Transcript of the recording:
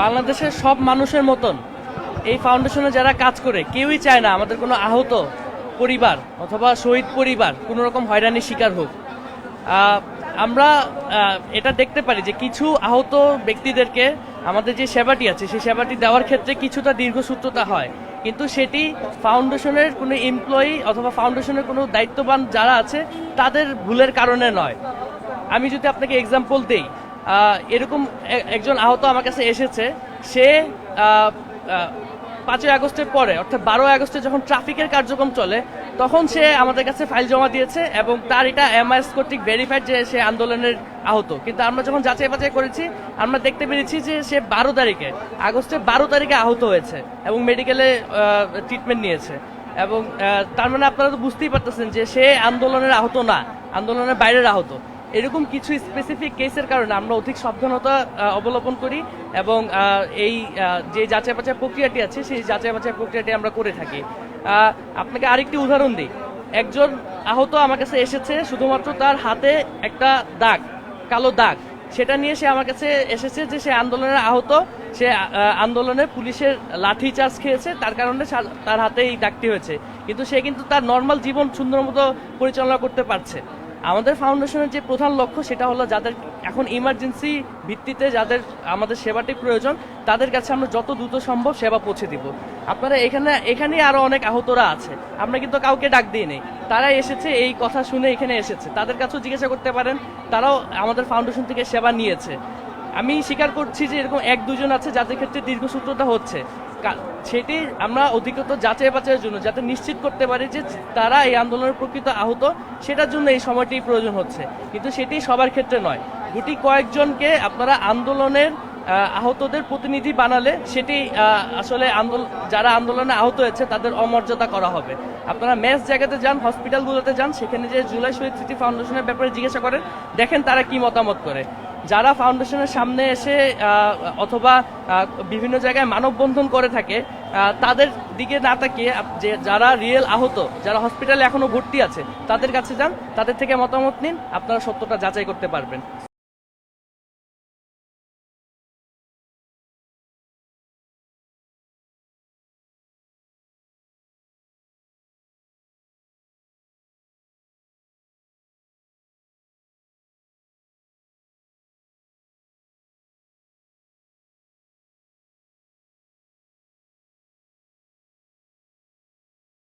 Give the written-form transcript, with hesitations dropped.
বাংলাদেশের সব মানুষের মতন এই ফাউন্ডেশনে যারা কাজ করে কেউই চায় না আমাদের কোনো আহত পরিবার অথবা শহীদ পরিবার কোনো রকম হয়রানির শিকার হোক। আমরা এটা দেখতে পারি যে কিছু আহত ব্যক্তিদেরকে আমাদের যে সেবাটি আছে সেই সেবাটি দেওয়ার ক্ষেত্রে কিছুটা দীর্ঘসূত্রতা হয়, কিন্তু সেটি ফাউন্ডেশনের কোনো এমপ্লয়ি অথবা ফাউন্ডেশনের কোনো দায়িত্ববান যারা আছে তাদের ভুলের কারণে নয়। আমি যদি আপনাকে এক্সাম্পল দেই, এরকম একজন আহত আমার কাছে এসেছে। সে 5ই আগস্টের পরে অর্থাৎ 12ই আগস্টে যখন ট্রাফিকের কার্যক্রম চলে তখন সে আমাদের কাছে ফাইল জমা দিয়েছে এবং তার এটা এমআইএস কর্তৃক ভেরিফাইড যে সে আন্দোলনের আহত। কিন্তু আমরা যখন যাচাই বাছাই করেছি আমরা দেখতে পেরেছি যে সে 12 তারিখে আগস্টের 12 তারিখে আহত হয়েছে এবং মেডিকেলে ট্রিটমেন্ট নিয়েছে। এবং তার মানে আপনারা তো বুঝতেই পারতেছেন যে সে আন্দোলনের আহত না, আন্দোলনের বাইরের আহত। এরকম কিছু স্পেসিফিক কেসের কারণে আমরা অধিক সাবধানতা অবলম্বন করি এবং এই যে যাচাই বাছাই প্রক্রিয়াটি আছে সেই যাচাই বাছাই প্রক্রিয়াটি আমরা করে থাকি। আপনাকে আরেকটি উদাহরণ দিই। একজন আহত আমার কাছে এসেছে, শুধুমাত্র তার হাতে একটা দাগ, কালো দাগ, সেটা নিয়ে সে আমার কাছে এসেছে যে সে আন্দোলনের আহত, সে আন্দোলনে পুলিশের লাঠি চার্জ খেয়েছে, তার কারণে তার হাতে এই দাগটি হয়েছে। কিন্তু সে কিন্তু তার নর্মাল জীবন সুন্দর মতো পরিচালনা করতে পারছে। আমাদের ফাউন্ডেশনের যে প্রধান লক্ষ্য সেটা হলো যাদের এখন ইমার্জেন্সি ভিত্তিতে যাদের আমাদের সেবাটি প্রয়োজন তাদের কাছে আমরা যত দ্রুত সম্ভব সেবা পৌঁছে দিব। আপনারা এখানে আরো অনেক আহতরা আছে, আমরা কিন্তু কাউকে ডাক দিই নেই, তারা এসেছে এই কথা শুনে এখানে এসেছে, তাদের কাছেও জিজ্ঞাসা করতে পারেন, তারাও আমাদের ফাউন্ডেশন থেকে সেবা নিয়েছে। আমি স্বীকার করছি যে এরকম 1-2 জন আছে যাদের ক্ষেত্রে দীর্ঘসূত্রতা হচ্ছে, সেটি আমরা অধিকতর যাচাই বাছাইয়ের জন্য যাতে নিশ্চিত করতে পারি যে তারা এই আন্দোলনের প্রকৃত আহত, সেটার জন্য এই সময়টি প্রয়োজন হচ্ছে। কিন্তু সেটি সবার ক্ষেত্রে নয়। গুটি কয়েকজনকে আপনারা আন্দোলনের আহতদের প্রতিনিধি বানালে সেটি আসলে যারা আন্দোলনে আহত হয়েছে তাদের অমর্যাদা করা হবে। আপনারা ম্যাচ জায়গাতে যান, হসপিটালগুলোতে যান, সেখানে যে জুলাই শহীদ স্মৃতি ফাউন্ডেশনের ব্যাপারে জিজ্ঞাসা করেন, দেখেন তারা কি মতামত করে। যারা ফাউন্ডেশনের সামনে এসে অথবা বিভিন্ন জায়গায় মানববন্ধন করে থাকে তাদের দিকে না তাকিয়ে যে যারা রিয়েল আহত, যারা হসপিটালে এখনো ভর্তি আছে তাদের কাছে যান, তাদের থেকে মতামত নিন, আপনারা সত্যটা যাচাই করতে পারবেন।